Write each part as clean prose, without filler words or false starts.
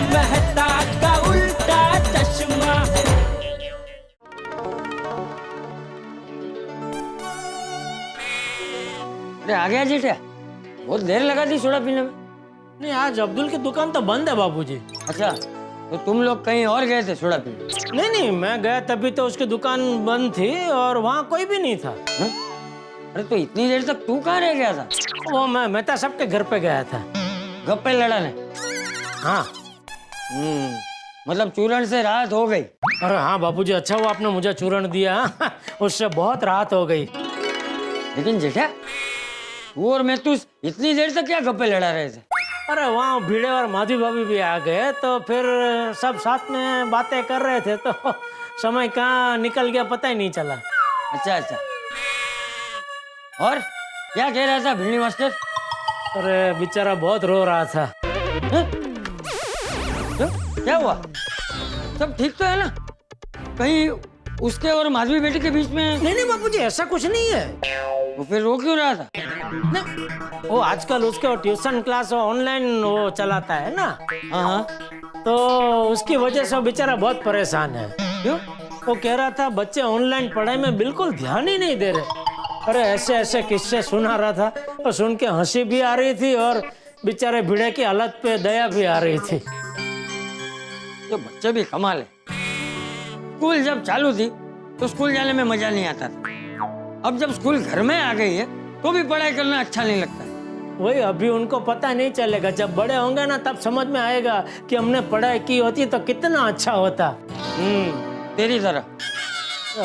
मेहता का उल्टा चश्मा। अरे आ गया जेठा, बहुत देर लगा दी सोडा पीने में। नहीं, आज अब्दुल की दुकान तो बंद है बाबूजी। अच्छा, तो तुम लोग कहीं और गए थे सोडा पीने? नहीं नहीं, मैं गया तभी तो उसकी दुकान बंद थी और वहाँ कोई भी नहीं था। हाँ? अरे तो इतनी देर तक तू कहाँ रह गया था? वो मैं मेहता सबके घर पे गया था। गप्पे लड़ाने? हाँ। मतलब चूरण से राहत हो गई? अरे हाँ बाबूजी, अच्छा हुआ आपने मुझे चूरण दिया। उससे बहुत राहत हो गई। लेकिन जेठा, तू और मैं तू इतनी देर तक क्या गप्पे लड़ा रहे थे? अरे वहाँ भिड़े और माधवी भाभी भी आ गए तो फिर सब साथ में बातें कर रहे थे तो समय कहाँ निकल गया पता ही नहीं चला। अच्छा अच्छा, और क्या कह रहा था भिंडी मास्टर? अरे बेचारा बहुत रो रहा था। क्यों? क्या हुआ? सब ठीक तो है ना? कहीं उसके और माधवी बेटी के बीच में? नहीं नहीं बाबूजी, ऐसा कुछ नहीं है। वो फिर रो क्यों रहा था? नहीं, वो आजकल उसके ट्यूशन क्लास ऑनलाइन वो चलाता है ना। हाँ, तो उसकी वजह से बेचारा बहुत परेशान है। क्यों? वो कह रहा था बच्चे ऑनलाइन पढ़ाई में बिल्कुल ध्यान ही नहीं दे रहे। अरे ऐसे ऐसे किस्से सुना रहा था और सुन के हंसी भी आ रही थी और बेचारे भिड़े की हालत पे दया भी आ रही थी। तो बच्चे भी कमाल है। स्कूल जब चालू थी तो स्कूल जाने में मजा नहीं आता था। अब जब स्कूल घर में आ गई है तो भी पढ़ाई करना अच्छा नहीं लगता है। वही अभी उनको पता नहीं चलेगा, जब बड़े होंगे ना तब समझ में आएगा कि हमने पढ़ाई की होती तो कितना अच्छा होता। तेरी तरह।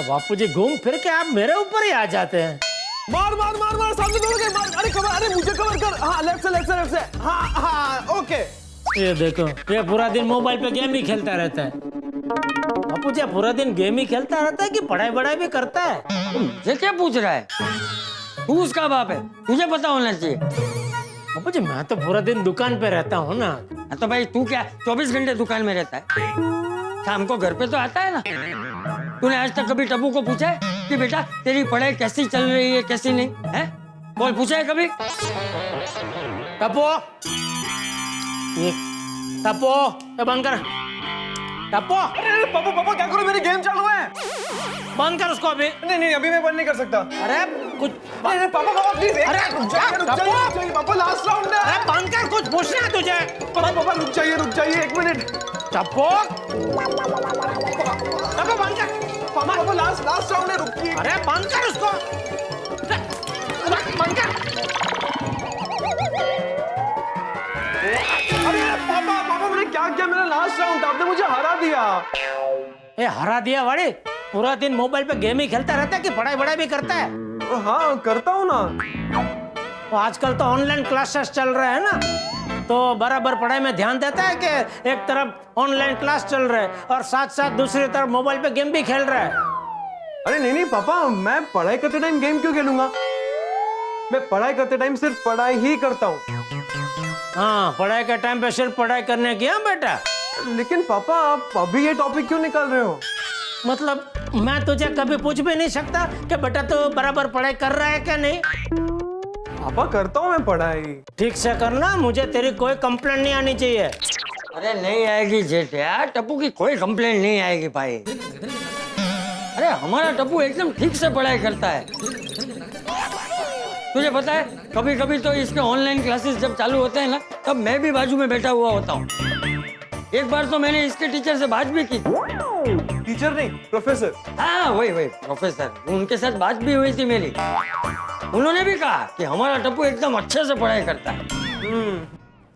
बापूजी घूम फिर के आप मेरे ऊपर ही आ जाते हैं। मार मार मार मार, सामने दौड़ गए, मार। अरे कवर, अरे मुझे कवर कर। हाँ, लेफ्ट से लेफ्ट से लेफ्ट से। हाँ हाँ, ओके। ये देखो, ये पूरा दिन मोबाइल पे गेम ही खेलता रहता है। बापूजी पूरा दिन गेम ही खेलता रहता है कि पढ़ाई वढ़ाई भी करता है? मुझे क्या पूछ रहा है? तू उसका बाप है, तुझे पता होना चाहिए। बापूजी मैं तो पूरा दिन दुकान पे रहता हूँ ना। तो भाई तू क्या 24 घंटे दुकान में रहता है? शाम को घर पे तो आता है ना। तूने आज तक कभी टप्पू को पूछा है कि बेटा तेरी पढ़ाई कैसी चल रही है कैसी नहीं है? बोल, पूछा है कभी? टप्पू, टप्पू ये बंद कर। टप्पू, अरे पापा पापा क्या करो, मेरी गेम चालू है। बंद कर उसको अभी। नहीं नहीं, अभी मैं बंद नहीं कर सकता। अरे कुछ, अरे पापा पापा प्लीज। अरे रुक जाइए पापा, लास्ट राउंड है। अरे बंद कर, कुछ पूछना है तुझे। पापा पापा रुक जाइए 1 मिनट। टप्पू, टप्पू बंद कर। पापा पापा लास्ट राउंड है, रुकिए। अरे बंद कर उसको, बंद कर। अरे पापा पापा मैंने क्या किया? मेरा लास्ट राउंड, आपने मुझे हरा दिया। ए हरा दिया वाड़ी? पूरा दिन मोबाइल पे गेम ही खेलता रहता है कि पढ़ाई वढ़ाई भी करता है? हाँ करता हूँ ना। तो आजकल तो ऑनलाइन क्लासेस चल रहे हैं ना, तो बराबर पढ़ाई में ध्यान देता है कि एक तरफ ऑनलाइन क्लास चल रहा है और साथ साथ दूसरी तरफ मोबाइल पे गेम भी खेल रहा है? अरे नहीं नहीं पापा, मैं पढ़ाई करते टाइम गेम क्यों खेलूंगा? मैं पढ़ाई करते टाइम सिर्फ पढ़ाई ही करता हूँ। हाँ, पढ़ाई के टाइम पे सिर्फ पढ़ाई करने की? हाँ बेटा। लेकिन पापा आप अभी ये टॉपिक क्यों निकाल रहे हो? मतलब मैं तुझे कभी पूछ भी नहीं सकता कि बेटा तू बराबर पढ़ाई कर रहा है क्या नहीं? पापा करता हूँ मैं पढ़ाई। ठीक से करना, मुझे तेरी कोई कंप्लेंट नहीं आनी चाहिए। अरे नहीं आएगी जेठा, टप्पू की कोई कंप्लेंट नहीं आएगी भाई। अरे हमारा टप्पू एकदम ठीक से पढ़ाई करता है। तुझे पता है कभी कभी तो इसके ऑनलाइन क्लासेस जब चालू होते हैं ना, तब मैं भी बाजू में बैठा हुआ होता हूँ। एक बार तो मैंने इसके टीचर से बात भी की। टीचर नहीं, प्रोफेसर। हाँ वही प्रोफेसर, उनके साथ बात भी हुई थी मेरी। उन्होंने भी कहा कि हमारा टप्पू एकदम अच्छे से पढ़ाई करता है।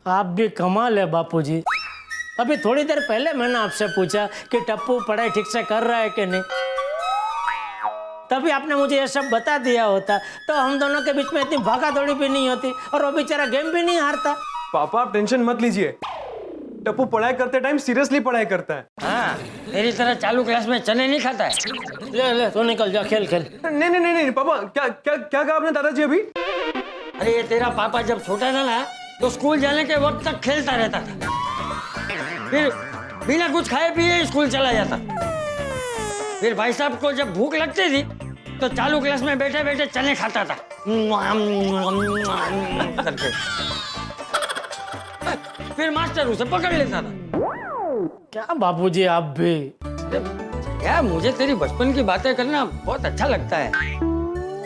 आप भी कमाल है बापूजी। अभी थोड़ी देर पहले मैंने आपसे पूछा कि टप्पू पढ़ाई ठीक से कर रहा है कि नहीं, तभी आपने मुझे ये सब बता दिया होता तो हम दोनों के बीच में इतनी भागा दौड़ी भी नहीं होती और वो बेचारा गेम भी नहीं हारता। पापा आप टेंशन मत लीजिए, टप्पू पढ़ाई करते टाइम सीरियसली पढ़ाई करता है। हाँ, तेरी तरह चालू क्लास में चने नहीं खाता है। ले तो निकल जा, खेल खेल। नहीं नहीं नहीं नहीं पापा, क्या क्या क्या कहा आपने दादाजी अभी? अरे ये तेरा पापा जब छोटा था ना तो स्कूल जाने के वक्त तक खेलता रहता था, फिर बिना कुछ खाए पिए स्कूल चला जाता। फिर भाई साहब को जब भूख लगती थी तो चालू क्लास में बैठे बैठे चने खाता था करके। फिर मास्टर उसे पकड़ लेता था। क्या बापूजी आप भी। यार मुझे तेरी बचपन की बातें करना बहुत अच्छा लगता है।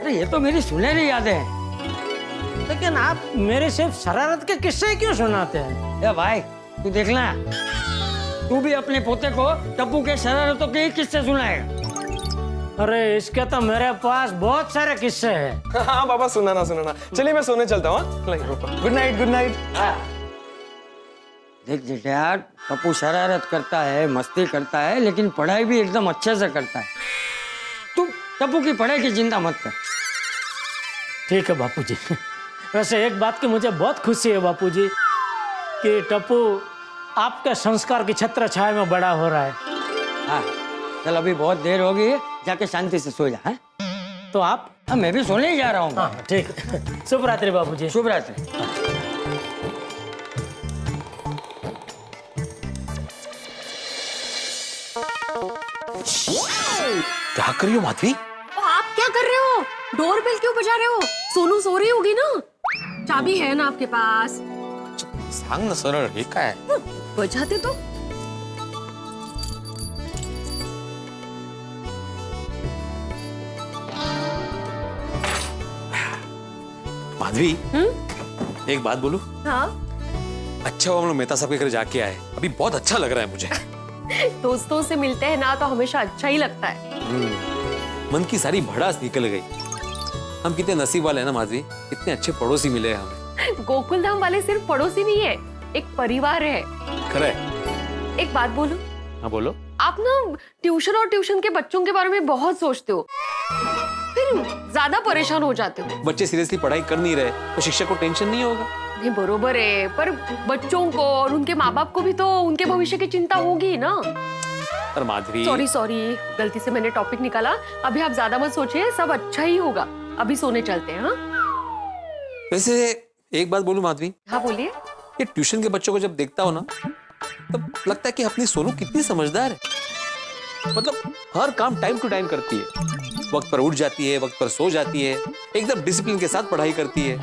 अरे ये तो मेरी सुनहरी यादें हैं। लेकिन आप मेरे सिर्फ शरारत के किस्से क्यों सुनाते हैं? ए भाई तू देखना, तू भी अपने पोते को टप्पू के शरारतों के ही किस्से सुनाएगा। अरे इसके तो मेरे पास बहुत सारे किस्से हैं। हाँ पापा, सुनाना सुनाना। चलिए मैं सोने चलता हूँ। Good night, good night. देख जेठा, टप्पू शरारत करता है, मस्ती करता है, लेकिन पढ़ाई भी एकदम अच्छे से करता है। तू टप्पू की पढ़ाई की चिंता मत कर। ठीक है बापूजी। वैसे एक बात की मुझे बहुत खुशी है बापूजी कि टप्पू आपके संस्कार की छत्र छाया में बड़ा हो रहा है। हाँ चल, अभी बहुत देर हो गई है, जाके शांति से सो जा। हाँ तो आप? हाँ मैं भी सोने ही जा रहा हूँ। हाँ ठीक है। शुभ रात्रि बापूजी। शुभ रात्रि। क्या कर रही हो माधवी? आप क्या कर रहे हो? डोर बेल क्यों बजा रहे हो? सोनू सो रही होगी ना? चाबी है ना आपके पास? सांग ना सरळ, हे काय? बजाते तो। माधवी, एक बात बोलूं? हाँ अच्छा हुआ हम लोग मेहता साहब के घर जाके आए। अभी बहुत अच्छा लग रहा है मुझे। दोस्तों से मिलते हैं ना तो हमेशा अच्छा ही लगता है। मन की सारी भड़ास निकल गई। हम कितने नसीब वाले हैं ना माधवी, इतने अच्छे पड़ोसी मिले हैं हमें। गोकुल धाम वाले सिर्फ पड़ोसी नहीं है, एक परिवार है। खरा है। एक बात बोलूं? हाँ बोलो। आप ना ट्यूशन और ट्यूशन के बच्चों के बारे में बहुत सोचते हो, फिर ज्यादा परेशान हो जाते हो। बच्चे सीरियसली पढ़ाई कर नहीं रहे तो शिक्षक को टेंशन नहीं होगा। नहीं बरोबर है, पर बच्चों को और उनके माँ बाप को भी तो उनके भविष्य की चिंता होगी ना। पर माधवी, सॉरी, गलती से मैंने टॉपिक निकाला। अभी आप ज्यादा मत सोचिए, सब अच्छा ही होगा। अभी सोने चलते हैं। हाँ वैसे एक बात बोलूं माधवी? हाँ बोलिए। ये ट्यूशन के बच्चों को जब देखता हो ना तब लगता है कि अपनी सोनू कितनी समझदार है। मतलब हर काम टाइम टू टाइम करती है, वक्त पर उठ जाती है, वक्त पर सो जाती है, एकदम डिसिप्लिन के साथ पढ़ाई करती है।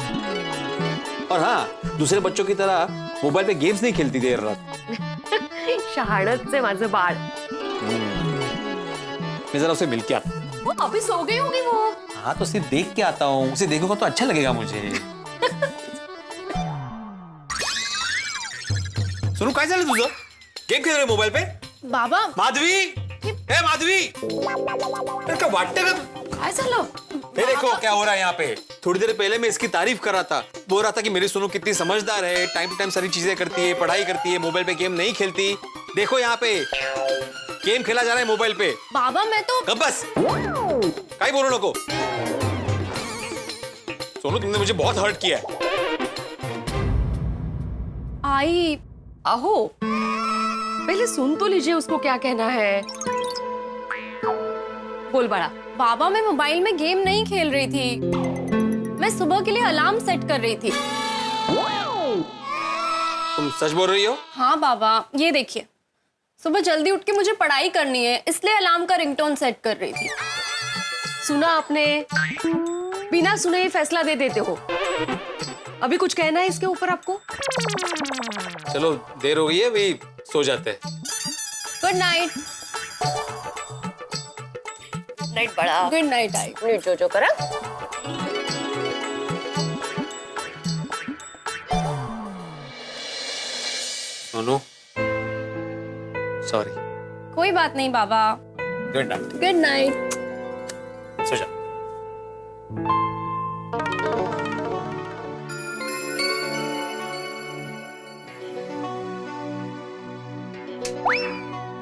और हाँ, दूसरे बच्चों की तरह मोबाइल पे गेम्स नहीं खेलती देर रात। शहाणत से माझं बाळ। मैं जरा उसे मिल के आता। वो अभी सो गई होगी वो। हाँ तो उसे देख के आता हूँ, उसे देखूंगा तो अच्छा लगेगा मुझे। सोनू काय झालं तुझं? गेम खेळ रे मोबाईल पे? बाबा माधवी, ए माधवी, अरे क्या वाटतं का? काय झालं? ये देखो क्या हो रहा है यहाँ पे। थोड़ी देर पहले मैं इसकी तारीफ कर रहा था, बोल रहा था कि मेरी सोनू कितनी समझदार है, टाइम टू टाइम सारी चीजें करती है, पढ़ाई करती है, मोबाइल पे गेम नहीं खेलती। देखो यहाँ पे गेम खेला जा रहा है मोबाइल पे। बाबा मैं तो कब बस काय बोलू नको। सोनू तुमने मुझे बहुत हर्ट किया है। आई आहो, पहले सुन तो लीजिए उसको क्या कहना है। बोल बड़ा। बाबा मैं मोबाइल में गेम नहीं खेल रही थी, मैं सुबह के लिए अलार्म सेट कर रही थी। तुम सच बोल रही हो? हाँ बाबा, ये देखिए सुबह जल्दी उठ के मुझे पढ़ाई करनी है, इसलिए अलार्म का रिंगटोन सेट कर रही थी। सुना आपने? बिना सुने ही फैसला दे देते हो। अभी कुछ कहना है इसके ऊपर आपको? चलो देर हो गई है, अभी सो जाते हैं। Good night. नाइट बड़ा। गुड नाइट आई। नीट जो जो करा। सोनू सॉरी। कोई बात नहीं बाबा। Good night. Good night. सो जा।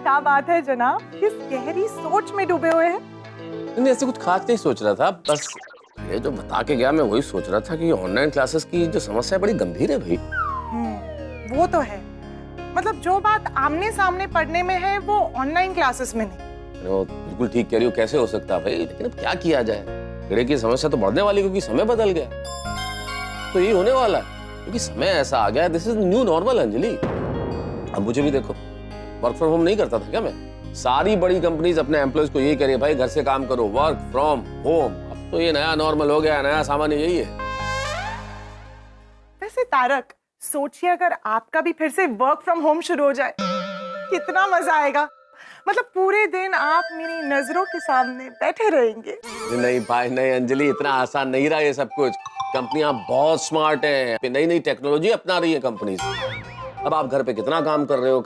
क्या बात है जनाब, किस गहरी सोच में डूबे हुए हैं। नहीं ऐसे कुछ खास नहीं सोच रहा था, बस ये जो बता के गया मैं वही सोच रहा था कि ऑनलाइन क्लासेस की जो समस्या है बड़ी गंभीर है भाई। वो तो है, मतलब जो बात आमने सामने पढ़ने में है वो ऑनलाइन क्लासेस में नहीं। वो बिल्कुल ठीक कह रही हो, कैसे हो सकता है भाई, लेकिन अब क्या किया जाए, कीड़े की समस्या तो बढ़ने वाली क्योंकि समय बदल गया। तो यही होने वाला है क्योंकि समय ऐसा आ गया, this is new normal Anjali. अब मुझे भी देखो, वर्क फ्रॉम होम नहीं करता था क्या मैं? सारी बड़ी कंपनीज अपने एम्प्लॉयज को यही कह रही है भाई घर से काम करो, वर्क फ्रॉम होम। अब तो ये नया नॉर्मल हो गया, नया सामान्य यही है। वैसे तारक, सोचिए अगर आपका भी फिर से वर्क फ्रॉम होम शुरू हो जाए, कितना मजा आएगा। मतलब पूरे दिन आप मेरी नजरों के सामने बैठे रहेंगे। नहीं भाई नहीं अंजलि, इतना आसान नहीं रहा ये सब कुछ। कंपनियां बहुत स्मार्ट हैं, नई नई टेक्नोलॉजी अपना रही है कंपनी। अब आप घर पे कितना काम कर रहे हो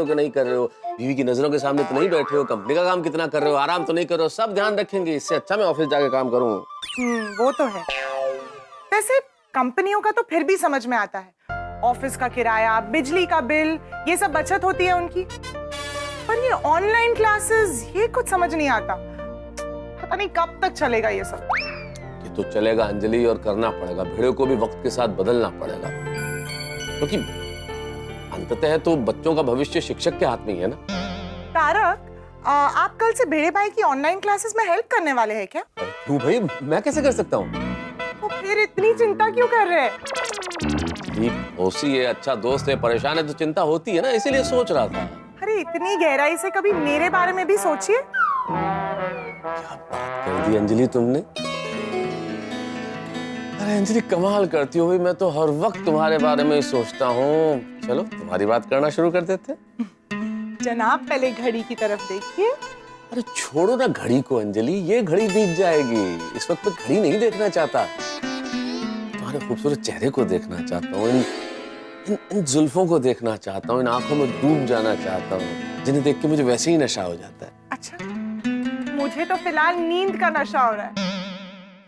कि नहीं कर रहे हो, बीवी की नजरों के सामने तो नहीं बैठे हो, कंपनी का काम कितना कर रहे हो, आराम तो नहीं कर रहे हो, सब ध्यान रखेंगे। इससे अच्छा मैं ऑफिस जाके काम करूँ। वो तो है। वैसे कंपनियों का तो फिर भी समझ में आता है, ऑफिस का किराया, बिजली का बिल, ये सब बचत होती है उनकी। पर ये ऑनलाइन क्लासेस, ये कुछ समझ नहीं आता। पता नहीं कब तक चलेगा ये सब। ये तो चलेगा अंजलि, और करना पड़ेगा। भेड़ों को भी वक्त के साथ बदलना पड़ेगा, क्योंकि अंततः तो बच्चों का भविष्य शिक्षक के हाथ में ही है ना। तारक, आप कल से भेड़े भाई की ऑनलाइन क्लासेस में हेल्प करने वाले हैं क्या? क्यों भाई, मैं कैसे कर सकता हूँ? तो फिर इतनी चिंता क्यों कर रहे हैं? ओसी है, अच्छा दोस्त है, परेशान है तो चिंता होती है ना, इसीलिए सोच रहा था। अरे इतनी गहराई से कभी मेरे बारे में भी सोचिए। क्या बात कर दी अंजलि तुमने। अरे अंजलि कमाल करती हो भाई, मैं तो हर वक्त तुम्हारे बारे में ही सोचता हूँ। चलो तुम्हारी बात करना शुरू कर देते। जनाब पहले घड़ी की तरफ देखिए। अरे छोड़ो ना घड़ी को अंजलि, ये घड़ी बीत जाएगी। इस वक्त मैं घड़ी नहीं देखना चाहता, तुम्हारे खूबसूरत चेहरे को देखना चाहता हूँ, इन जुल्फों को देखना चाहता हूँ, इन आंखों में डूब जाना चाहता हूँ, जिन्हें देख के मुझे वैसे ही नशा हो जाता है। अच्छा, मुझे तो फिलहाल नींद का नशा हो रहा है।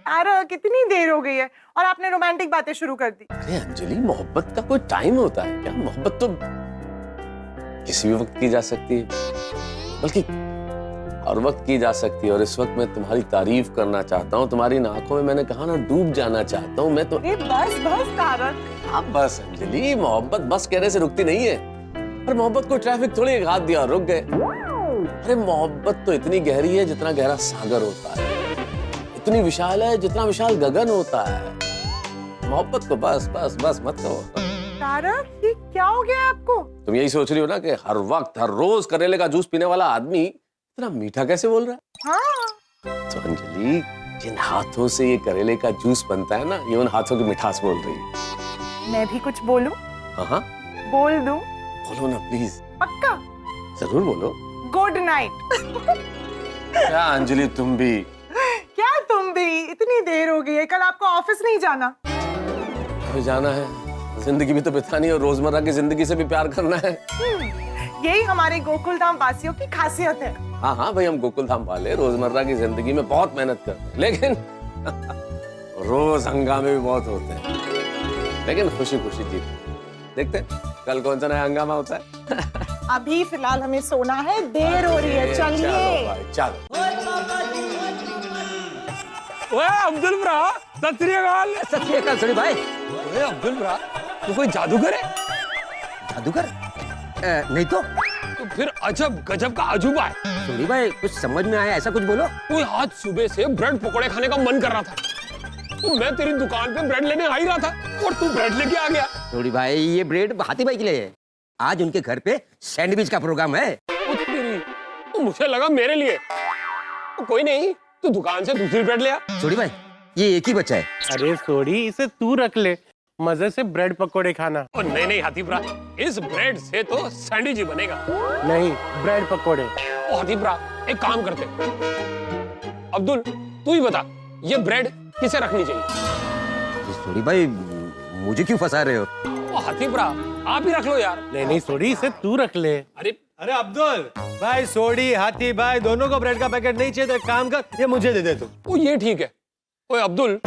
तारक, कितनी देर हो गई है और आपने रोमांटिक बातें शुरू कर दी। अरे अंजलि, मोहब्बत का कोई टाइम होता है क्या? मोहब्बत तो किसी भी वक्त की जा सकती है, बल्कि हर वक्त की जा सकती है। और इस वक्त मैं तुम्हारी तारीफ करना चाहता हूँ, तुम्हारी इन आंखों में मैंने कहा ना डूब जाना चाहता हूँ मैं तो। बस बस तारक। अब बस अंजलि, मोहब्बत बस कहने से रुकती नहीं है। पर मोहब्बत को ट्रैफिक थोड़ी एक हाथ दिया और रुक गए। अरे मोहब्बत तो इतनी गहरी है जितना गहरा सागर होता है, इतनी विशाल है जितना विशाल गगन होता है। मोहब्बत को बस बस बस मत कहो। तारक, ये क्या हो गया आपको? तुम यही सोच रही हो ना कि हर वक्त हर रोज करेले का जूस पीने वाला आदमी इतना मीठा कैसे बोल रहा है? हाँ। तो अंजलि, जिन हाथों से ये करेले का जूस बनता है ना, ये उन हाथों की मिठास बोल रही है। मैं भी कुछ बोलूं? हाँ, बोल दूं? बोलो ना प्लीज। पक्का? जरूर बोलो। Good night. क्या अंजलि तुम भी? क्या तुम भी? इतनी देर हो गई है, कल आपको ऑफिस नहीं जाना? अभी जाना है, जिंदगी भी तो बितानी है और रोजमर्रा की जिंदगी से भी प्यार करना है। यही हमारे गोकुल धाम वासियों की खासियत है। हाँ हाँ भाई, हम गोकुल धाम वाले रोजमर्रा की जिंदगी में बहुत मेहनत करते हैं, लेकिन रोज हंगामे भी बहुत होते हैं, लेकिन खुशी खुशी जीते। देखते हैं कल कौन सा नया हंगामा होता है। अभी फिलहाल हमें सोना है, देर हो रही है, चलो चलिए। भाई चलो। ओए अब्दुल भरा, सत श्री अकाल। सत श्री अकाल सड़ी भाई। ओए अब्दुल भरा, तू कोई जादूगर है? जादूगर? नहीं तो फिर अजब गजब का अजूबा है। सड़ी भाई, कुछ समझ में आया ऐसा कुछ बोलो। कोई आज सुबह से ब्रेड पकोड़े खाने का मन कर रहा था, तो मैं तेरी दुकान पे ब्रेड लेने आ ही रहा था और तू ब्रेड लेके आ गया। सड़ी भाई, ये ब्रेड हाथी भाई के लिए है। आज उनके घर पे सैंडविच का प्रोग्राम है। तो मुझे लगा मेरे लिए। तो कोई नहीं, तू दुकान से दूसरी ब्रेड ले आ। सड़ी भाई, ये एक ही बचा है। अरे सोडी, इसे तू रख ले, मजे से ब्रेड पकोड़े खाना। और नहीं नहीं हाथी भरा, इस ब्रेड से तो सैंडविच ही बनेगा। नहीं, ब्रेड पकोड़े। ओ हाथी भरा, एक काम करते, अब्दुल तू ही बता, ये ब्रेड किसे रखनी चाहिए? सड़ी भाई, मुझे क्यों फंसा रहे हो? ओ हाथी भरा, आप ही रख लो यार। नहीं नहीं सोडी, इसे तू रख ले। अरे अब्दुल भाई, सोडी हाथी भाई दोनों को ब्रेड का पैकेट नहीं चाहिए तो एक काम कर, ये मुझे दे दे तू। ओ ये ठीक है। ओए अब्दुल,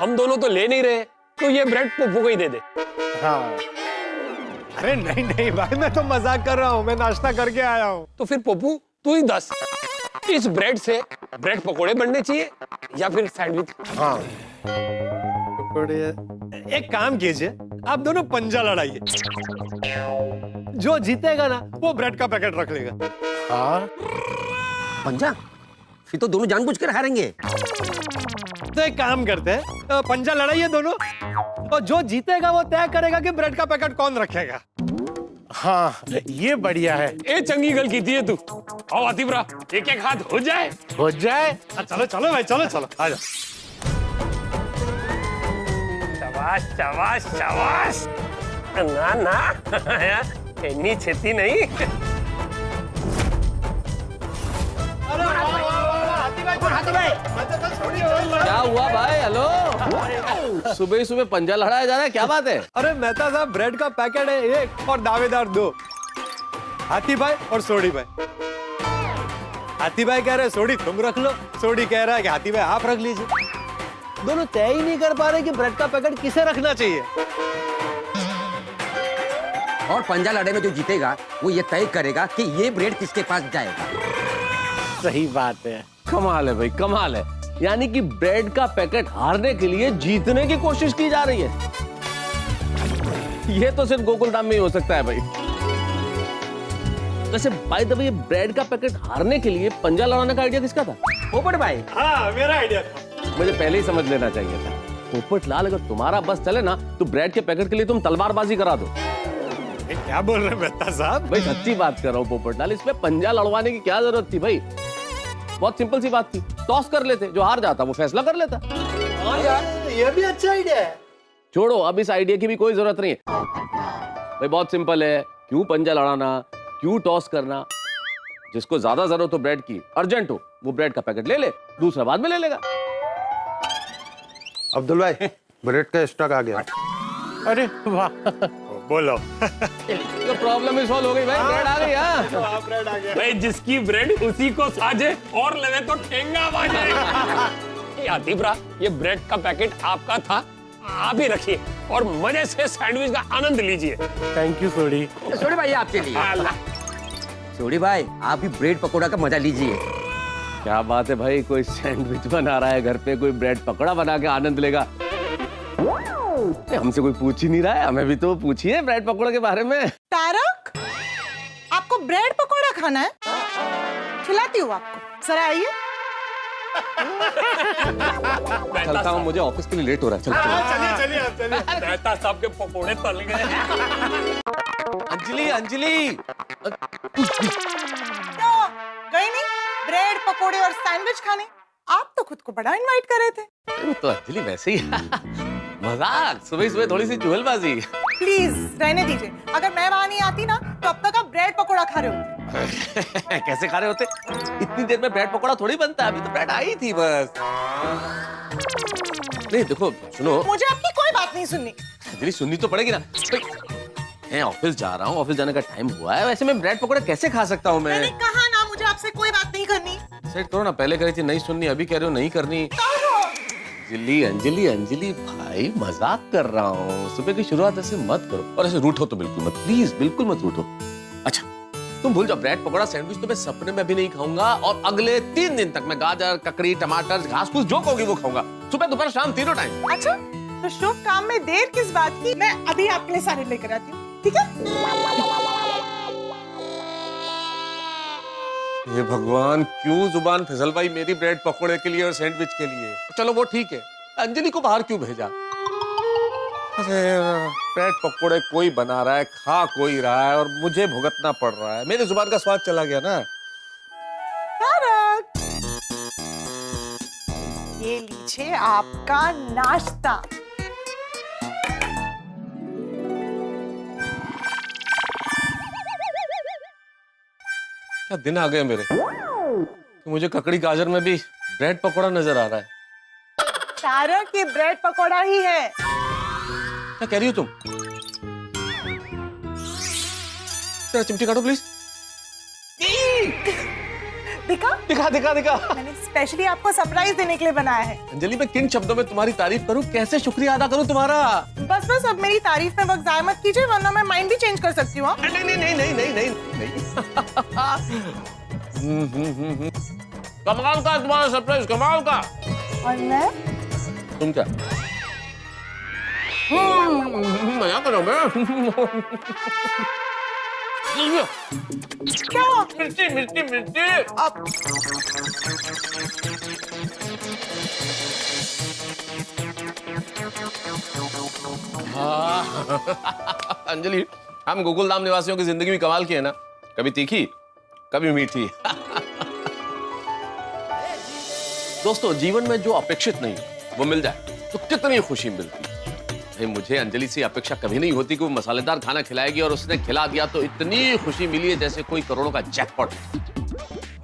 हम दोनों तो ले नहीं रहे, तो ये ब्रेड पप्पू को ही दे दे। हाँ। अरे नहीं नहीं भाई, मैं तो मजाक कर रहा हूँ, मैं नाश्ता करके आया हूँ। तो फिर पप्पू तू ही दस, इस ब्रेड से ब्रेड पकोड़े बनने चाहिए या फिर सैंडविच? हाँ। पकोड़े। एक काम कीजिए, आप दोनों पंजा लड़ाइए, जो जीतेगा ना वो ब्रेड का पैकेट रख लेगा। हाँ। पंजा? फिर तो दोनों जानबूझकर हारेंगे। तो एक काम करते हैं, पंजा लड़ाइए दोनों, और जो जीतेगा वो तय करेगा कि ब्रेड का पैकेट कौन रखेगा। हाँ, ये बढ़िया है। ए चंगी गल की थी तू। आओ हाथी भरा, एक एक हाथ हो जाए। हो जाए। चलो चलो भाई, चलो चलो आ जाओ। शाबाश शाबाश शाबाश। ना ना इतनी छेती नहीं। क्या हुआ भाई? हेलो, सुबह सुबह पंजा लड़ाया जा रहा है, क्या बात है? अरे मेहता साहब, ब्रेड का पैकेट है 1 और दावेदार 2। हाथी भाई और सोडी भाई। हाथी भाई कह रहे हैं सोडी तुम रख लो, सोडी कह रहा है कि हाथी भाई आप रख लीजिए। दोनों तय ही नहीं कर पा रहे कि ब्रेड का पैकेट किसे रखना चाहिए। और पंजा लड़े में जो जीतेगा वो ये तय करेगा कि ये ब्रेड किसके पास जाएगा। सही बात है, कमाल है भाई, कमाल है। यानी कि ब्रेड का पैकेट हारने के लिए जीतने की कोशिश की जा रही है। ये तो सिर्फ गोकुल धाम में ही हो सकता है भाई। वैसे बाय द वे, ये ब्रेड का पैकेट हारने के लिए पंजा लड़ाने का आइडिया किसका था? पोपट भाई। हाँ, मेरा आइडिया था। मुझे पहले ही समझ लेना चाहिए था। पोपट लाल, अगर तुम्हारा बस चले ना तो ब्रेड के पैकेट के लिए तुम तलवारबाजी करा दो। क्या बोल रहे हैं मेहता साहब? भाई सच्ची बात कर रहा हूँ पोपट लाल, इसमें पंजा लड़वाने की क्या जरूरत थी भाई? बहुत सिंपल सी बात थी, टॉस कर लेते, जो हार जाता वो फैसला कर लेता। हाँ यार, ये भी अच्छा आइडिया है। छोड़ो, अब इस आइडिया की भी कोई जरूरत नहीं है भाई, बहुत सिंपल है। क्यों पंजा लड़ाना, क्यों टॉस करना? जिसको ज्यादा जरूरत हो ब्रेड की, अर्जेंट हो, वो ब्रेड का पैकेट ले ले, दूसरा बाद में ले लेगा। अब्दुल भाई, ब्रेड का स्टॉक आ गया। अरे वाह, बोलो। तो प्रॉब्लम ही सॉल्व हो गई भाई, ब्रेड आ गई। हाँ, ब्रेड आ गया। भाई जिसकी ब्रेड उसी को साजे और लगे तो ठेंगा बाजे। आतिफरा, ये ब्रेड का पैकेट आपका था, आप ही रखिए और मजे से सैंडविच का आनंद लीजिए। थैंक यू सोडी। सोडी भाई आपके लिए। अल्लाह। सोडी भाई आप भी ब्रेड पकोड़ा का मजा लीजिए। क्या बात है भाई, कोई सैंडविच बना रहा है घर पे, कोई ब्रेड पकौड़ा बना के आनंद लेगा। हमसे कोई पूछ ही नहीं रहा है, हमें भी तो पूछिए ब्रेड पकौड़ा के बारे में। तारक, आपको ब्रेड पकोड़ा खाना है? खिलाती हूँ आपको, जरा आइए। चलता हूँ, मुझे ऑफिस के लिए लेट हो रहा है। चलो चलिए। मेहता साहब के पकोड़े तल गए। अंजलि, अंजलि, तो गई नहीं ब्रेड पकोड़े और सैंडविच खाने? आप तो खुद को बड़ा इनवाइट कर रहे थे। तो अंजलि वैसे ही मजाक, सुबह सुबह थोड़ी सी चुगलबाजी। प्लीज रहने दीजिए, अगर मैं वहां नहीं आती ना तो अब तक आप ब्रेड पकोड़ा खा रहे होते। कैसे खा रहे होते? इतनी देर में ब्रेड पकौड़ा थोड़ी बनता है, अभी तो ब्रेड आई थी बस। नहीं देखो, सुनो, मुझे आपकी कोई बात नहीं सुननी। अंजलि सुननी तो पड़ेगी ना। मैं ऑफिस जा रहा हूँ, ऑफिस जाने का टाइम हुआ है, वैसे मैं ब्रेड पकौड़ा कैसे खा सकता हूँ? मैंने कहा ना, मुझे आपसे कोई बात नहीं करनी। सेट करो ना, पहले कह रही थी नहीं सुननी, अभी कह रहे हो नहीं करनी। अंजलि, अंजलि, अंजलि भाई, मजाक कर रहा हूँ। सुबह की शुरुआत ऐसे मत करो, और ऐसे रूठो तो बिल्कुल मत, प्लीज बिल्कुल मत रूठो। अच्छा तुम भूल जाओ, ब्रेड पकौड़ा सैंडविच तो मैं सपने में भी नहीं खाऊंगा, और अगले 3 दिन तक मैं गाजर, ककड़ी, टमाटर, घास फूस जो कहोगी वो खाऊंगा, सुबह दोपहर शाम तीनों टाइम। अच्छा, तो शुभ काम में देर किस बात की? मैं अभी आपके लिए सारे लेकर आती हूँ, ठीक है? हे भगवान, क्यों जुबान फिसलवाई मेरी ब्रेड पकौड़े के लिए और सैंडविच के लिए। चलो वो ठीक है, अंजलि को बाहर क्यों भेजा? अरे ब्रेड पकौड़े कोई बना रहा है, खा कोई रहा है, और मुझे भुगतना पड़ रहा है। मेरी जुबान का स्वाद चला गया ना। तारक, ये लीजिए आपका नाश्ता। क्या दिन आ गए मेरे कि मुझे ककड़ी गाजर में भी ब्रेड पकौड़ा नजर आ रहा है। तारक, ये ब्रेड पकोड़ा ही है। क्या कह रही हो तुम? तेरा चिमटी काटो प्लीज। दिखा दिखा दिखा दिखा। मैंने स्पेशली आपको सरप्राइज देने के लिए बनाया है। अंजलि, मैं किन शब्दों में तुम्हारी तारीफ करूं, कैसे शुक्रिया अदा करूं तुम्हारा? बस बस, अब मेरी तारीफ में वक्त जाया मत कीजिए, वरना मैं माइंड भी चेंज कर सकती हूँ। नहीं नहीं नहीं नहीं नहीं नहीं नहीं। कमाल का तुम्हारा सरप्राइज, कमाल का। और मैं? तुम क्या मजा करो मैं। क्या? मिर्ची मिर्ची मिर्ची। अब अंजलि, हम गोकुल धाम निवासियों की जिंदगी में कमाल की है ना, कभी तीखी कभी मीठी। दोस्तों, जीवन में जो अपेक्षित नहीं वो मिल जाए तो कितनी खुशी मिलती है। भाई मुझे अंजलि से अपेक्षा कभी नहीं होती कि वो मसालेदार खाना खिलाएगी और उसने खिला दिया तो इतनी खुशी मिली है जैसे कोई करोड़ों का जैकपॉट।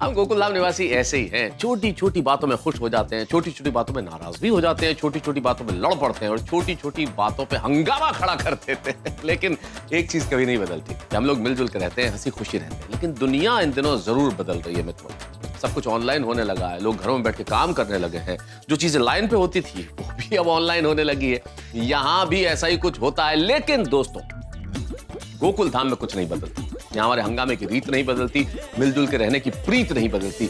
हम गोकुलधाम निवासी ऐसे ही हैं, छोटी छोटी बातों में खुश हो जाते हैं, छोटी छोटी बातों में नाराज भी हो जाते हैं, छोटी छोटी बातों में लड़ पड़ते हैं और छोटी छोटी बातों पे हंगामा खड़ा कर देते हैं। लेकिन एक चीज कभी नहीं बदलती कि हम लोग मिलजुल कर रहते हैं, हंसी खुशी रहते हैं। लेकिन दुनिया इन दिनों जरूर बदल रही है मित्रों। सब कुछ ऑनलाइन होने लगा है, लोग घरों में बैठ के काम करने लगे हैं। जो चीजें लाइन पे होती थी वो भी अब ऑनलाइन होने लगी है। यहाँ भी ऐसा ही कुछ होता है। लेकिन दोस्तों, गोकुल धाम में कुछ नहीं बदलती। यहाँ हमारे हंगामे की रीत नहीं बदलती, मिलजुल के रहने की प्रीत नहीं बदलती,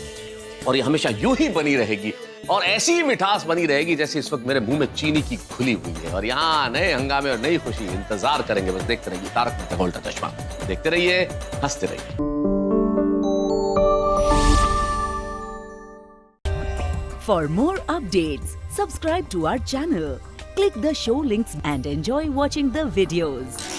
और ये हमेशा यूं ही बनी रहेगी और ऐसी ही मिठास बनी रहेगी जैसे इस वक्त मेरे मुंह में चीनी की खुली हुई है। और यहाँ नए हंगामे और नई खुशी इंतजार करेंगे। बस देखते रहिए तारक मेहता का उल्टा चश्मा, देखते रहिए, हंसते रहिए। For more updates, subscribe to our channel, click the show links and enjoy watching the videos.